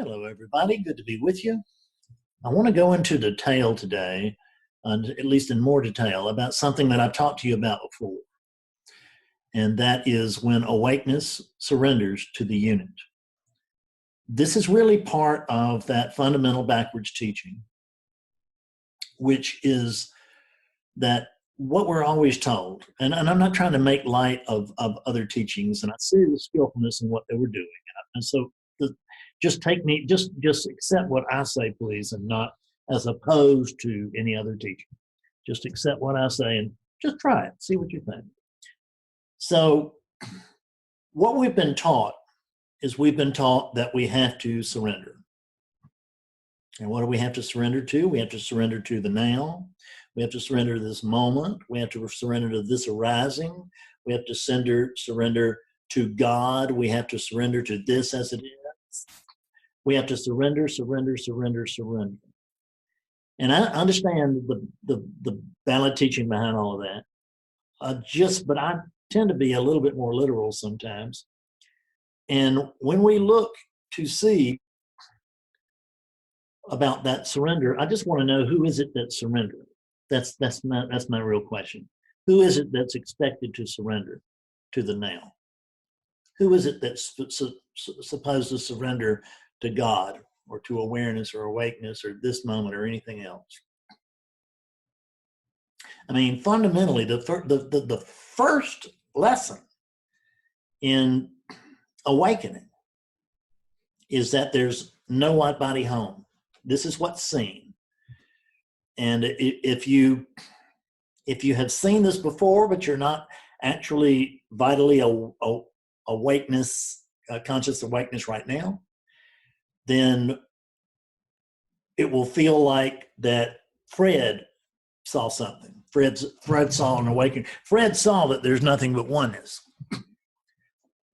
Hello, everybody. Good to be with you. I want to go into detail today, at least in more detail, about something that I've talked to you about before, and that is when awakeness surrenders to the unit. This is really part of that fundamental backwards teaching, which is that what we're always told, and I'm not trying to make light of other teachings, and I see the skillfulness in what they were doing. And so just accept what I say, please, and not as opposed to any other teaching. Just accept what I say and just try it, see what you think. So what we've been taught is we've been taught that we have to surrender. And what do we have to surrender to? We have to surrender to the now. We have to surrender to this moment. We have to surrender to this arising. We have to surrender to God. We have to surrender to this as it is. We have to surrender. And I understand the valid teaching behind all of that. But I tend to be a little bit more literal sometimes. And when we look to see about that surrender, I just want to know, who is it that's surrendering? That's my real question. Who is it that's expected to surrender to the now? Who is it that's supposed to surrender to God or to awareness or awakeness or this moment or anything else? I mean, fundamentally, the first lesson in awakening is that there's no white body home. This is what's seen. And if you have seen this before, but you're not actually vitally conscious awakeness right now, then it will feel like that Fred saw something. Fred saw an awakening. Fred saw that there's nothing but oneness.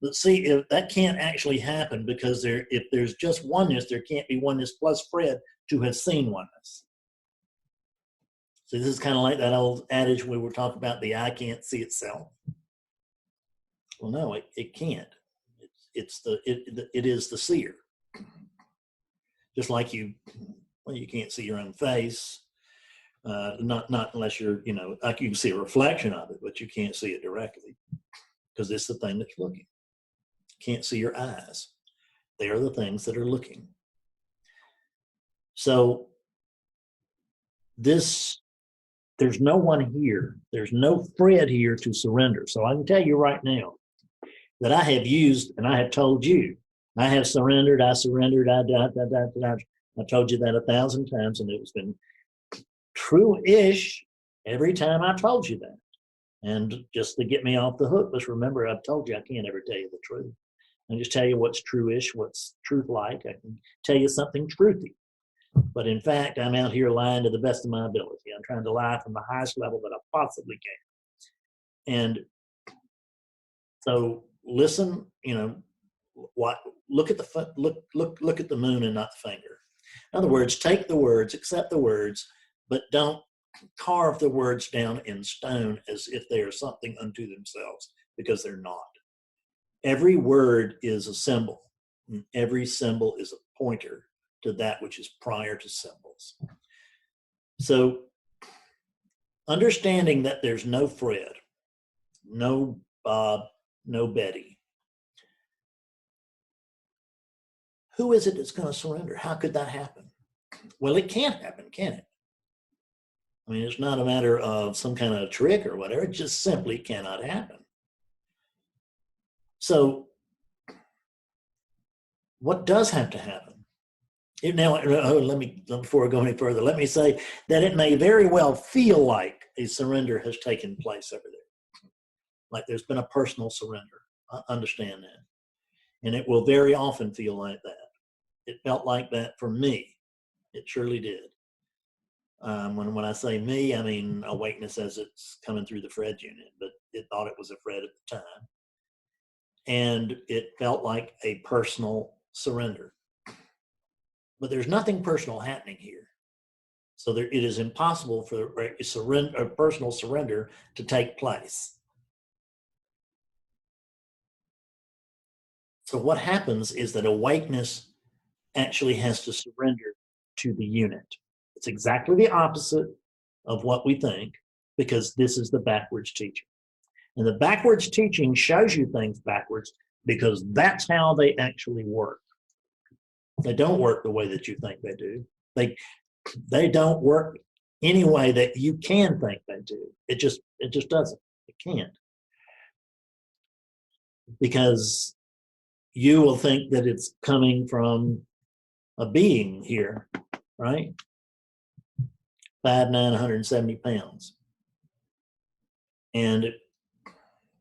But see, if that can't actually happen, because if there's just oneness, there can't be oneness plus Fred to have seen oneness. So this is kind of like that old adage we were talking about, the eye can't see itself. Well, no, it can't. It is the seer. Just like you can't see your own face, not unless you're, like you can see a reflection of it, but you can't see it directly because it's the thing that's looking. You can't see your eyes. They are the things that are looking. So there's no one here. There's no Fred here to surrender. So I can tell you right now that I have used, and I have told you, I have surrendered, I surrendered, I told you that 1,000 times, and it's been true-ish every time I told you that. And just to get me off the hook, let's remember, I've told you I can't ever tell you the truth. I just tell you what's true-ish, what's truth-like. I can tell you something truthy. But in fact, I'm out here lying to the best of my ability. I'm trying to lie from the highest level that I possibly can. And so listen, look at the moon and not the finger. In other words, take the words, accept the words, but don't carve the words down in stone as if they are something unto themselves, because they're not. Every word is a symbol, and every symbol is a pointer to that which is prior to symbols. So understanding that there's no Fred, no Bob, no Betty, who is it that's going to surrender? How could that happen? Well, it can't happen, can it? I mean, it's not a matter of some kind of trick or whatever. It just simply cannot happen. So what does have to happen? Now, before I go any further, let me say that it may very well feel like a surrender has taken place over there. Like there's been a personal surrender. I understand that. And it will very often feel like that. It felt like that for me. It surely did. When I say me, I mean awakeness as it's coming through the Fred unit, but it thought it was a Fred at the time. And it felt like a personal surrender. But there's nothing personal happening here. So it is impossible for a personal surrender to take place. So what happens is that awakeness actually has to surrender to the unit. It's exactly the opposite of what we think, because this is the backwards teaching. And the backwards teaching shows you things backwards because that's how they actually work. They don't work the way that you think they do. They don't work any way that you can think they do. It just doesn't. It can't. Because you will think that it's coming from a being here, right? 5'9", 170 pounds. And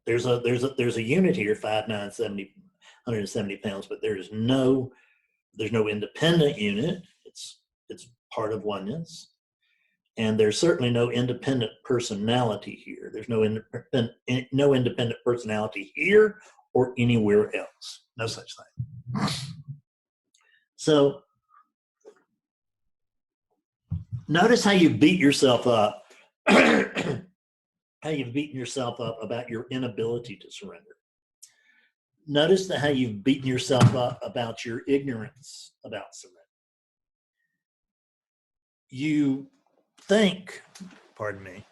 there's a unit here, 5'9", 170 pounds, but there's no independent unit. It's part of oneness. And there's certainly no independent personality here. There's no independent personality here or anywhere else. No such thing. So notice how you beat yourself up, how you've beaten yourself up about your inability to surrender. Notice how you've beaten yourself up about your ignorance about surrender. You think, pardon me,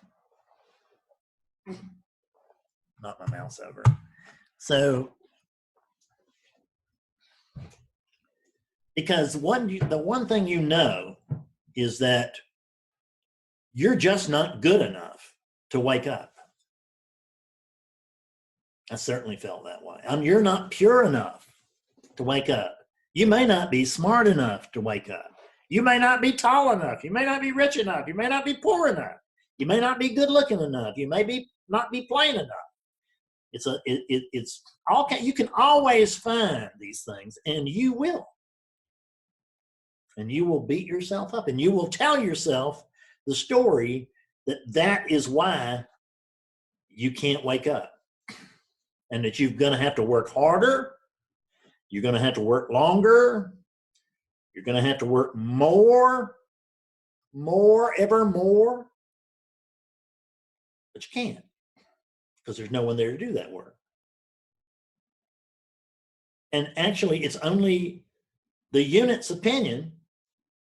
knock my mouse over. So, because the one thing you know is that you're just not good enough to wake up. I certainly felt that way. You're not pure enough to wake up. You may not be smart enough to wake up. You may not be tall enough. You may not be rich enough. You may not be poor enough. You may not be good looking enough. You may not be plain enough. It's all. You can always find these things, and you will. And you will beat yourself up, and you will tell yourself the story that is why you can't wake up, and that you're going to have to work harder. You're going to have to work longer. You're going to have to work more, ever more. But you can't, because there's no one there to do that work. And actually, it's only the unit's opinion,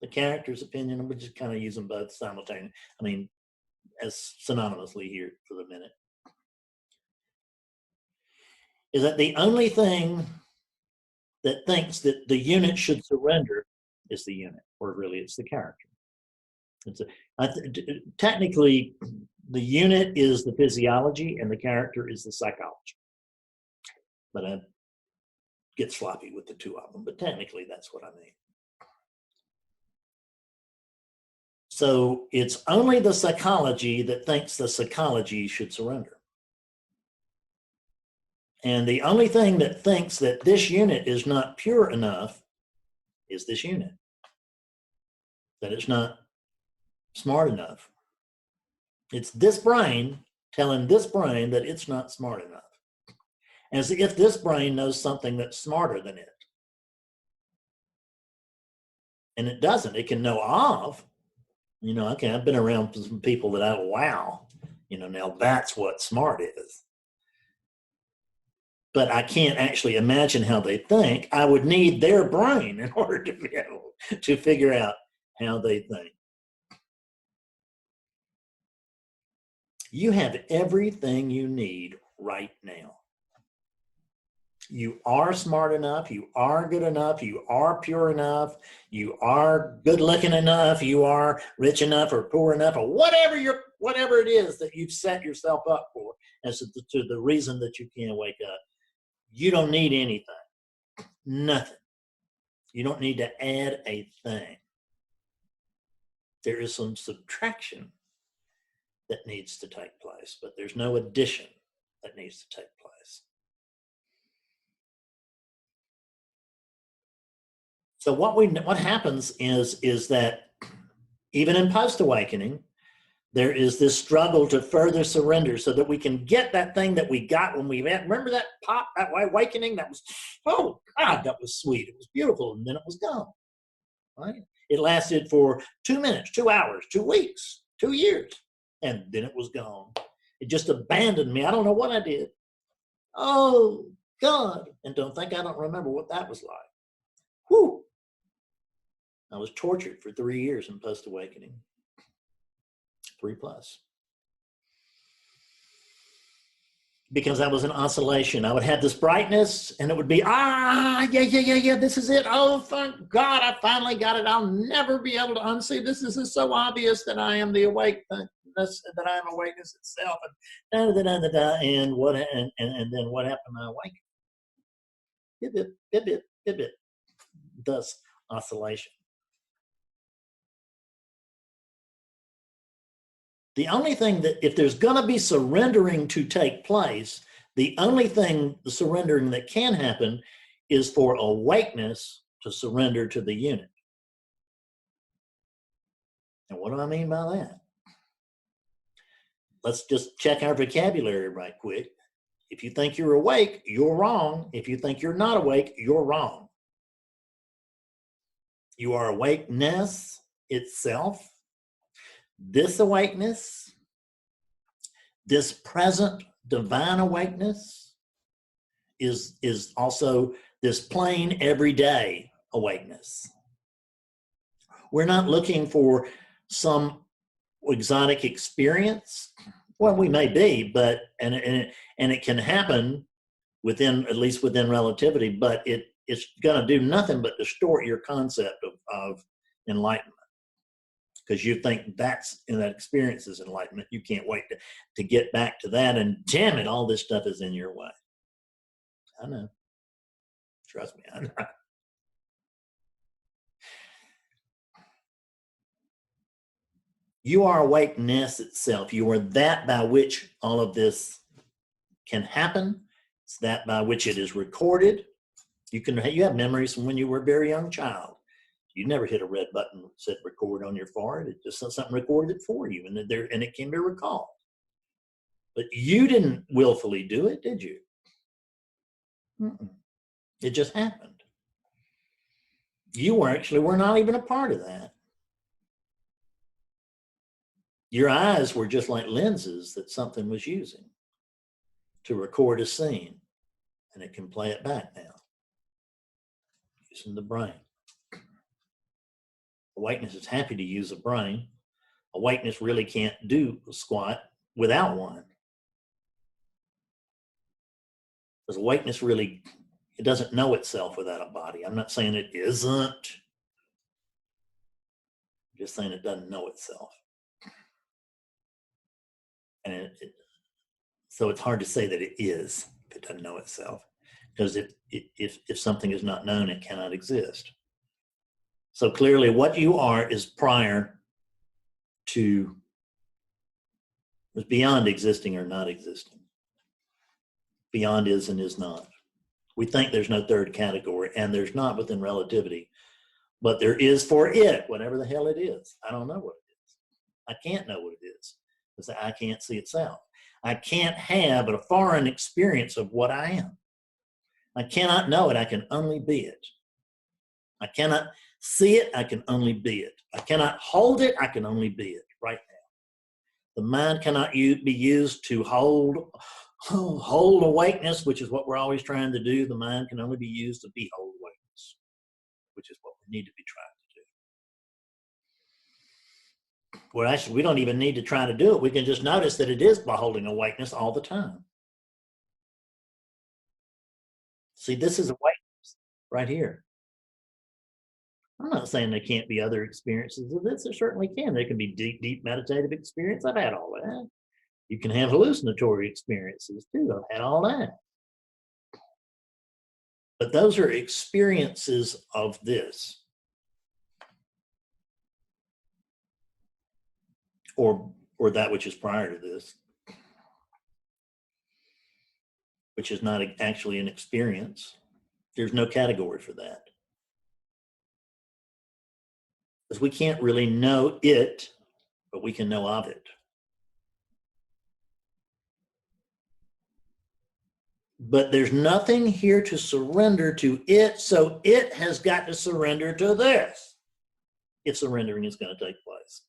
the character's opinion, and we just kind of use them both simultaneously. I mean, as synonymously here for the minute. Is that the only thing that thinks that the unit should surrender is the unit, or really it's the character. Technically, the unit is the physiology and the character is the psychology. But I get sloppy with the two of them, but technically that's what I mean. So it's only the psychology that thinks the psychology should surrender. And the only thing that thinks that this unit is not pure enough is this unit. That it's not smart enough. It's this brain telling this brain that it's not smart enough. As if this brain knows something that's smarter than it. And it doesn't. It can know of. Okay, I've been around some people that wow, now that's what smart is. But I can't actually imagine how they think. I would need their brain in order to be able to figure out how they think. You have everything you need right now. You are smart enough. You are good enough. You are pure enough. You are good looking enough. You are rich enough or poor enough, or whatever it is that you've set yourself up for as to the reason that you can't wake up. You don't need anything. Nothing. You don't need to add a thing. There is some subtraction that needs to take place, but there's no addition that needs to take place. So what happens is that even in post-awakening, there is this struggle to further surrender so that we can get that thing that we got when we met. Remember that pop, that awakening? That was, oh God, that was sweet. It was beautiful, and then it was gone. Right? It lasted for 2 minutes, 2 hours, 2 weeks, 2 years, and then it was gone. It just abandoned me. I don't know what I did. Oh God! And don't think I don't remember what that was like. Whew! I was tortured for 3 years in post-awakening, 3+. Because I was in oscillation. I would have this brightness and it would be, yeah, this is it. Oh, thank God, I finally got it. I'll never be able to unsee this. This is so obvious that I am the awakeness, that I am awakeness itself. And then what happened? I awakened. Bit. Thus, oscillation. The only thing that, if there's going to be surrendering to take place, the only thing, the surrendering that can happen is for awakeness to surrender to the unit. And what do I mean by that? Let's just check our vocabulary right quick. If you think you're awake, you're wrong. If you think you're not awake, you're wrong. You are awakeness itself. This awakeness, this present divine awakeness is also this plain everyday awakeness. We're not looking for some exotic experience. Well, we may be, but and it can happen within, at least within relativity, but it's going to do nothing but distort your concept of enlightenment. Because you think that experience is enlightenment. You can't wait to get back to that, and damn it, all this stuff is in your way. I know. Trust me, I know. You are awakeness itself. You are that by which all of this can happen. It's that by which it is recorded. You have memories from when you were a very young child. You never hit a red button that said record on your forehead. It just something recorded it for you, and it can be recalled. But you didn't willfully do it, did you? It just happened. You were not even a part of that. Your eyes were just like lenses that something was using to record a scene, and it can play it back now using the brain. Awakeness is happy to use a brain. Awakeness really can't do a squat without one. Because awakeness really, it doesn't know itself without a body. I'm not saying it isn't. I'm just saying it doesn't know itself. And so it's hard to say that it is if it doesn't know itself. Because if something is not known, it cannot exist. So clearly what you are is prior to, is beyond existing or not existing. Beyond is and is not. We think there's no third category, and there's not within relativity, but there is for it, whatever the hell it is. I don't know what it is. I can't know what it is because I can't see itself. I can't have a foreign experience of what I am. I cannot know it. I can only be it. I cannot see it. I can only be it. I cannot hold it. I can only be it right now. The mind cannot be used to hold awakeness, which is what we're always trying to do. The mind can only be used to behold awakeness, which is what we need to be trying to do. Well, actually, we don't even need to try to do it. We can just notice that it is beholding awakeness all the time. See, this is awakeness right here. I'm not saying there can't be other experiences of this. There certainly can. There can be deep meditative experience. I've had all that. You can have hallucinatory experiences too. I've had all that. But those are experiences of this. Or that which is prior to this, which is not actually an experience. There's no category for that. Because we can't really know it, but we can know of it. But there's nothing here to surrender to it, so it has got to surrender to this if surrendering is going to take place.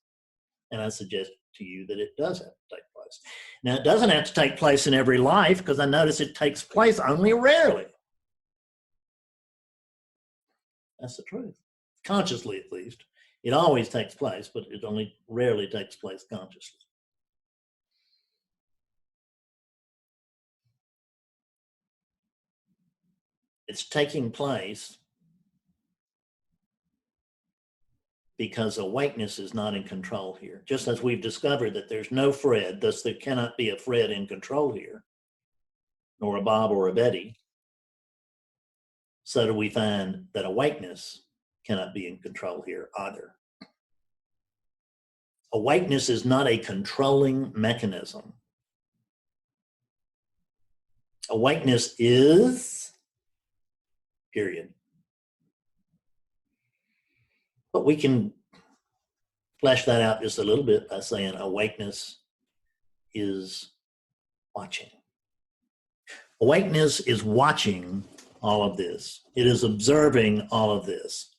And I suggest to you that it does have to take place. Now, it doesn't have to take place in every life, because I notice it takes place only rarely. That's the truth. consciously at least. It always takes place, but it only rarely takes place consciously. It's taking place because awakeness is not in control here. Just as we've discovered that there's no Fred, thus there cannot be a Fred in control here, nor a Bob or a Betty, so do we find that awakeness cannot be in control here either. Awakeness is not a controlling mechanism. Awakeness is, period. But we can flesh that out just a little bit by saying awakeness is watching. Awakeness is watching all of this. It is observing all of this.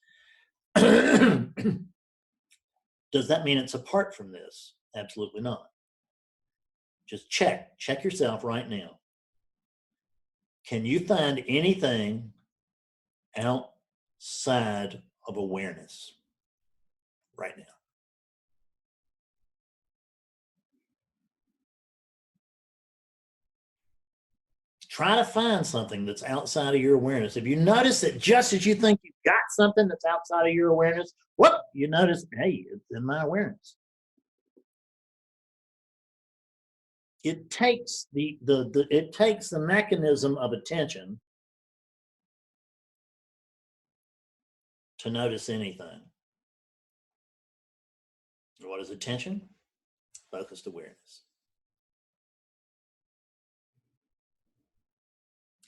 Does that mean it's apart from this? Absolutely not. Just check yourself right now. Can you find anything outside of awareness right now? Try to find something that's outside of your awareness. If you notice that just as you think you've got something that's outside of your awareness, whoop, you notice, hey, it's in my awareness. It takes it takes the mechanism of attention to notice anything. What is attention? Focused awareness.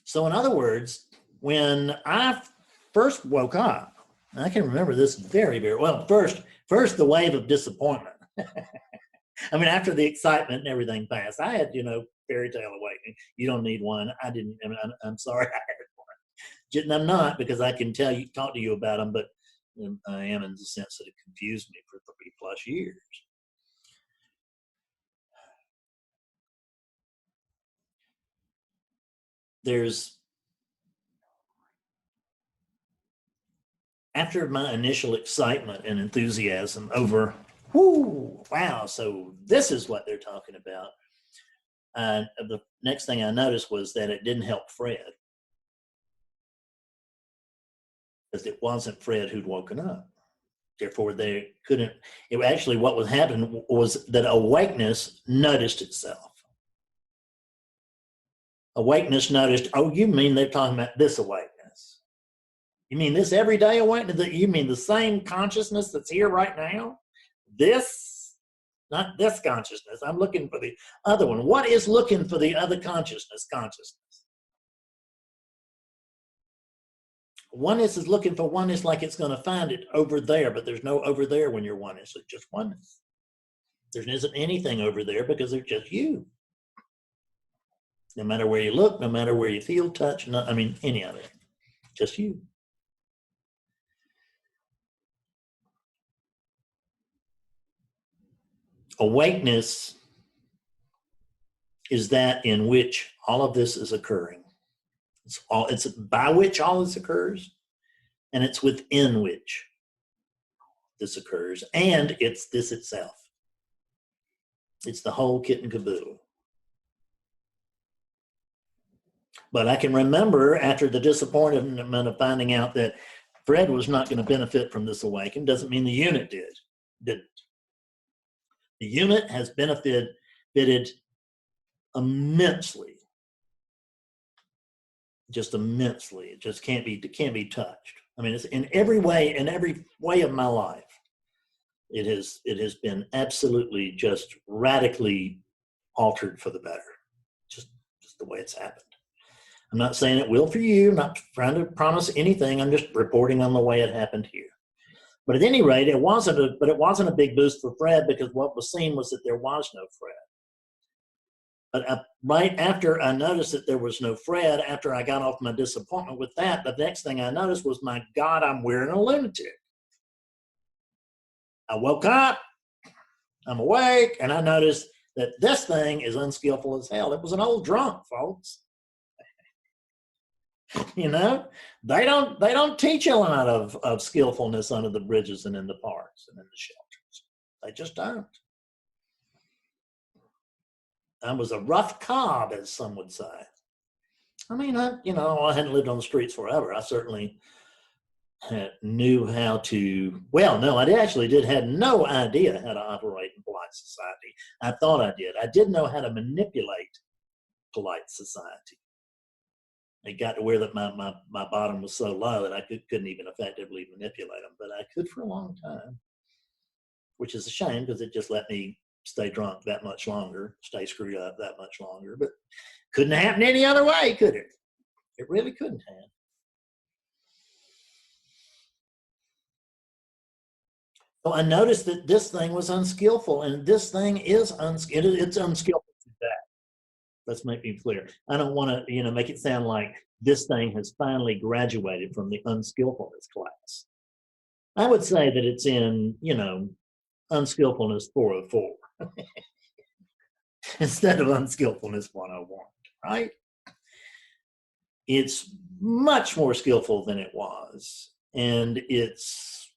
So in other words, when I first woke up, I can remember this very, very well. First the wave of disappointment. I mean, after the excitement and everything passed, I had, fairy tale awakening. You don't need one. I didn't. I'm sorry I had one. I'm not, because I can talk to you about them, but I am in the sense that it confused me for 3+ years. After my initial excitement and enthusiasm over, wow, so this is what they're talking about. The next thing I noticed was that it didn't help Fred, because it wasn't Fred who'd woken up. Therefore, they couldn't. It actually, what was happening was that awakeness noticed itself. Awakeness noticed, oh, you mean they're talking about this awakeness? You mean this everyday awakeness? You mean the same consciousness that's here right now? This, not this consciousness. I'm looking for the other one. What is looking for the other consciousness? Oneness is looking for oneness like it's going to find it over there, but there's no over there when you're oneness. It's just oneness. There isn't anything over there because they're just you. No matter where you look, no matter where you feel, touch, any of it. Just you. Awakeness is that in which all of this is occurring. It's by which all this occurs, and it's within which this occurs, and it's this itself. It's the whole kit and caboodle. But I can remember, after the disappointment of finding out that Fred was not going to benefit from this awakening, doesn't mean the unit didn't. The unit has benefited immensely. Just immensely. It just can't be touched. I mean, it's in every way of my life. It has been absolutely just radically altered for the better. Just the way it's happened. I'm not saying it will for you. I'm not trying to promise anything. I'm just reporting on the way it happened here. But at any rate, it wasn't a big boost for Fred, because what was seen was that there was no Fred. But right after I noticed that there was no Fred, after I got off my disappointment with that, the next thing I noticed was, my God, I'm wearing a lunatic. I woke up, I'm awake, and I noticed that this thing is unskillful as hell. It was an old drunk, folks. You know, they don't teach a lot of skillfulness under the bridges and in the parks and in the shelters. They just don't. I was a rough cob, as some would say. I mean, I hadn't lived on the streets forever. I certainly knew how to, well, no, I actually had no idea how to operate in polite society. I thought I did. I did know how to manipulate polite society. It got to where that my bottom was so low that I couldn't even effectively manipulate them, but I could for a long time, which is a shame because it just let me stay drunk that much longer, stay screwed up that much longer. But couldn't happen any other way, could it? It really couldn't have. So I noticed that this thing was unskillful, and this thing is it's unskillful to that. Let's make it clear. I don't want to, make it sound like this thing has finally graduated from the unskillfulness class. I would say that it's in, unskillfulness 404 instead of unskillfulness 101, right? It's much more skillful than it was. And it's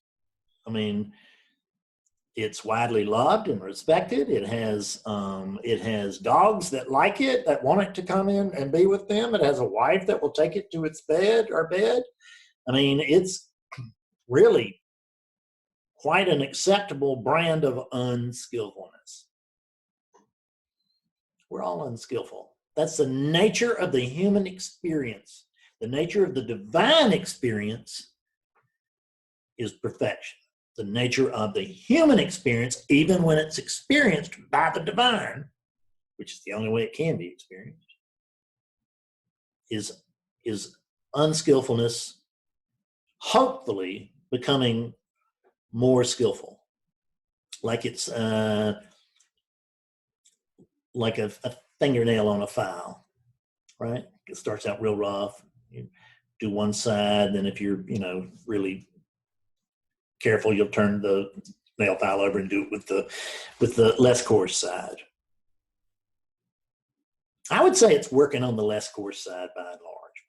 widely loved and respected. It has dogs that like it, that want it to come in and be with them. It has a wife that will take it to its bed. It's really quite an acceptable brand of unskillfulness. We're all unskillful. That's the nature of the human experience. The nature of the divine experience is perfection. The nature of the human experience, even when it's experienced by the divine, which is the only way it can be experienced, is unskillfulness, hopefully becoming more skillful. Like it's like a fingernail on a file, right? It starts out real rough. You do one side, then if you're, really careful, you'll turn the nail file over and do it with the less coarse side. I would say it's working on the less coarse side by and large.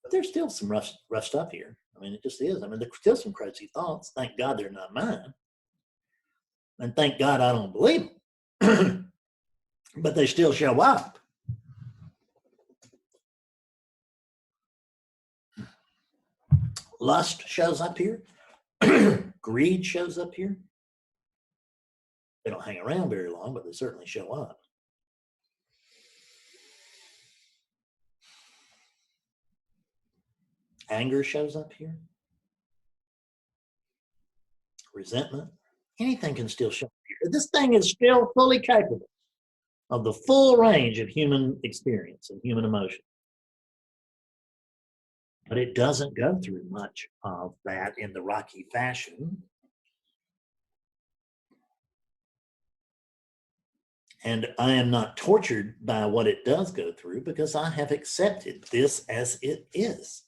But there's still some rough stuff here. It just is. There's still some crazy thoughts. Thank God they're not mine. And thank God I don't believe them. But they still show up. Lust shows up here. Greed shows up here. They don't hang around very long, but they certainly show up. Anger shows up here. Resentment. Anything can still show up here. This thing is still fully capable of the full range of human experience and human emotion. But it doesn't go through much of that in the Rocky fashion. And I am not tortured by what it does go through because I have accepted this as it is.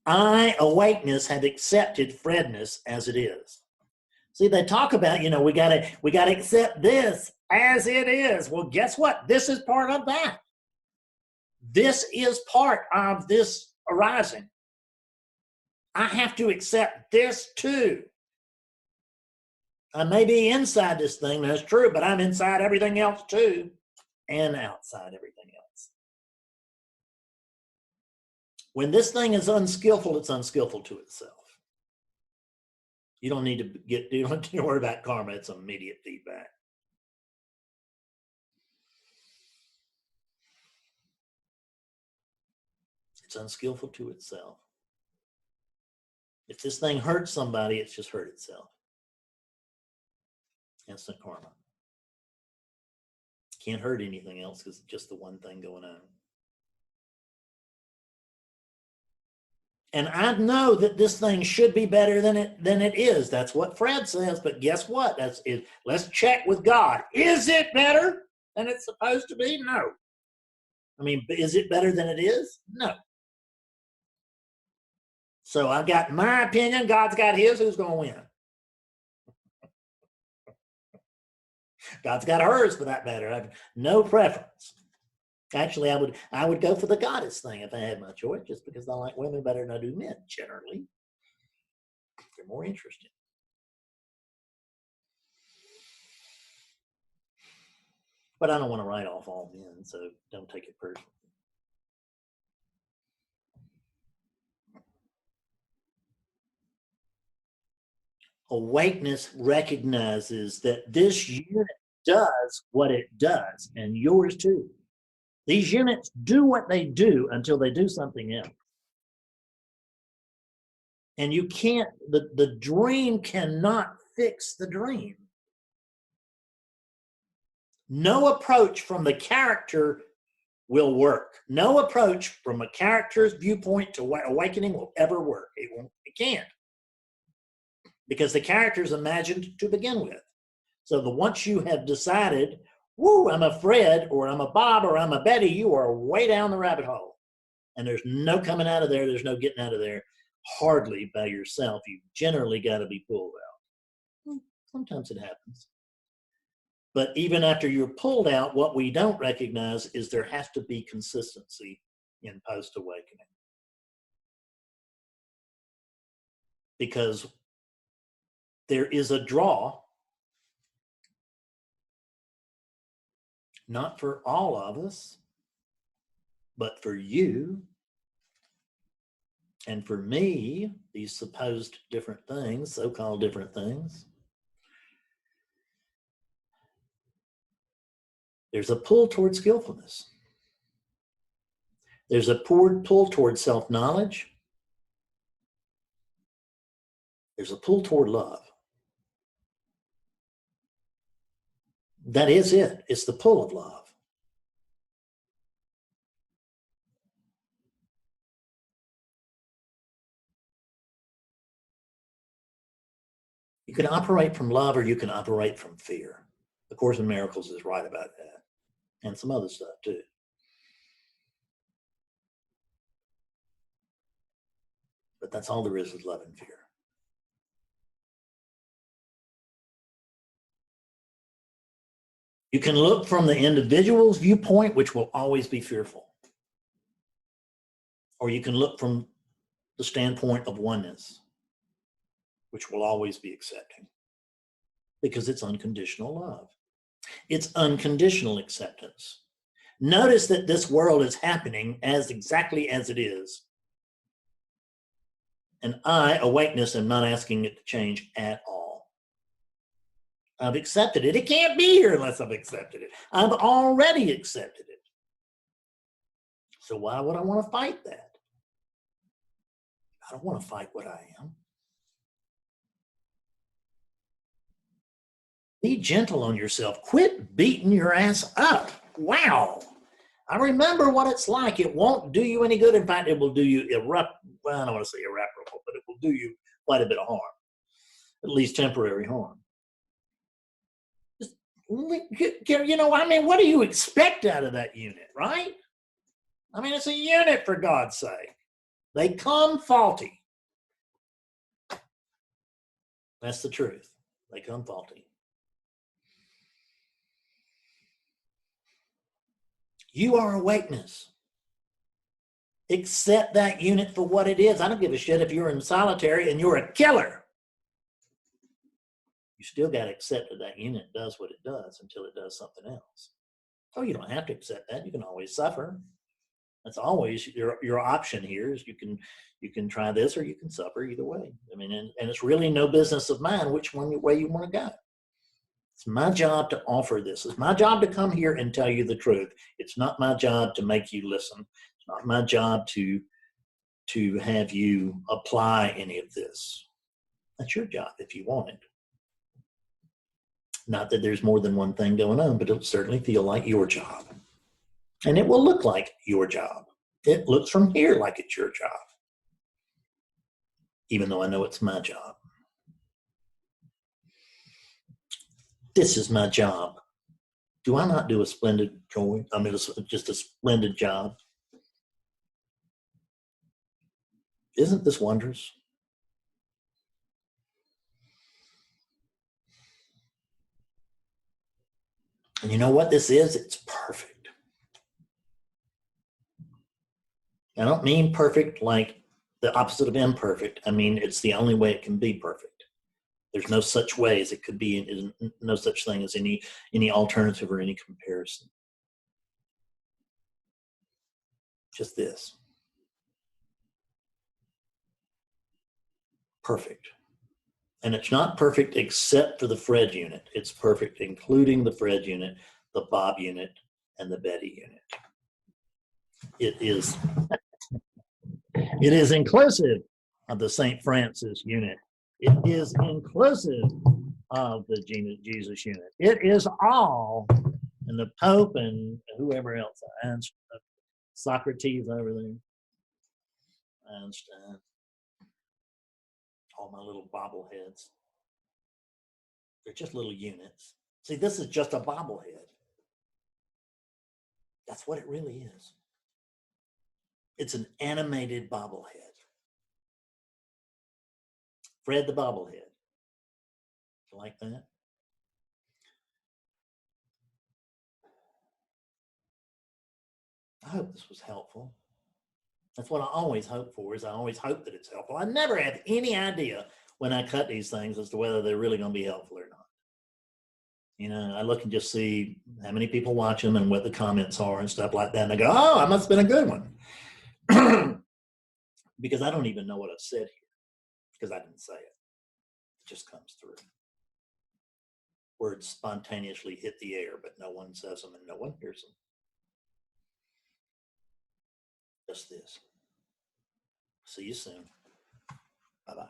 I, awakeness, have accepted Fredness as it is. See, they talk about, we gotta accept this as it is. Well, guess what? This is part of that. This is part of this arising. I have to accept this too. I may be inside this thing, that's true, but I'm inside everything else too, and outside everything else. When this thing is unskillful, it's unskillful to itself. You don't need to worry about karma. It's immediate feedback. It's unskillful to itself. If this thing hurts somebody, it's just hurt itself. Instant karma. Can't hurt anything else because it's just the one thing going on. And I know that this thing should be better than it is. That's what Fred says. But guess what? That's it. Let's check with God. Is it better than it's supposed to be? No. Is it better than it is? No. So I've got my opinion. God's got his. Who's going to win? God's got hers, for that matter. I have no preference. Actually, I would go for the goddess thing if I had my choice, just because I like women better than I do men. Generally, they're more interesting. But I don't want to write off all men, so don't take it personally. Awakeness recognizes that this unit does what it does, and yours too. These units do what they do until they do something else. And you can't, the dream cannot fix the dream. No approach from the character will work. No approach from a character's viewpoint to awakening will ever work. It can't. Because the character is imagined to begin with. So once you have decided, woo, I'm a Fred, or I'm a Bob, or I'm a Betty, you are way down the rabbit hole. And there's no coming out of there. There's no getting out of there. Hardly by yourself. You've generally got to be pulled out. Sometimes it happens. But even after you're pulled out, what we don't recognize is there has to be consistency in post-awakening. Because there is a draw, not for all of us, but for you and for me, these supposed different things, so-called different things. There's a pull toward skillfulness. There's a pull toward self-knowledge. There's a pull toward love. That is it. It's the pull of love. You can operate from love or you can operate from fear. The Course in Miracles is right about that. And some other stuff too. But that's all there is love and fear. You can look from the individual's viewpoint, which will always be fearful. Or you can look from the standpoint of oneness, which will always be accepting. Because it's unconditional love. It's unconditional acceptance. Notice that this world is happening as exactly as it is. And I, awakeness, am not asking it to change at all. I've accepted it. It can't be here unless I've accepted it. I've already accepted it. So why would I want to fight that? I don't want to fight what I am. Be gentle on yourself. Quit beating your ass up. Wow. I remember what it's like. It won't do you any good. In fact, it will do you well, I don't want to say irreparable, but it will do you quite a bit of harm, at least temporary harm. Just, what do you expect out of that unit, right? I mean, it's a unit, for God's sake. They come faulty. That's the truth. They come faulty. You are awakeness. Accept that unit for what it is. I don't give a shit if you're in solitary and you're a killer. You still got to accept that that unit does what it does until it does something else. Oh, you don't have to accept that. You can always suffer. That's always your option here. Is you can try this or you can suffer either way. I mean, and it's really no business of mine which way you want to go. It's my job to offer this. It's my job to come here and tell you the truth. It's not my job to make you listen. It's not my job to have you apply any of this. That's your job if you want it. Not that there's more than one thing going on, but it'll certainly feel like your job. And it will look like your job. It looks from here like it's your job. Even though I know it's my job. This is my job. Do I not do a splendid job? I mean, just a splendid job. Isn't this wondrous? And you know what this is? It's perfect. I don't mean perfect like the opposite of imperfect. I mean, it's the only way it can be perfect. There's no such way as it could be, no such thing as any alternative or any comparison. Just this. Perfect. And it's not perfect except for the Fred unit. It's perfect including the Fred unit, the Bob unit, and the Betty unit. It is inclusive of the St. Francis unit. It is inclusive of the Jesus unit. It is all, and the Pope and whoever else, Socrates over there, Einstein, all my little bobbleheads. They're just little units. See, this is just a bobblehead. That's what it really is. It's an animated bobblehead. Fred the bobblehead. You like that? I hope this was helpful. That's what I always hope for, is I always hope that it's helpful. I never have any idea when I cut these things as to whether they're really going to be helpful or not. You know, I look and just see how many people watch them and what the comments are and stuff like that. And I go, oh, I must have been a good one. Because I don't even know what I've said here because I didn't say it. It just comes through. Words spontaneously hit the air, but no one says them and no one hears them. Just this. See you soon. Bye-bye.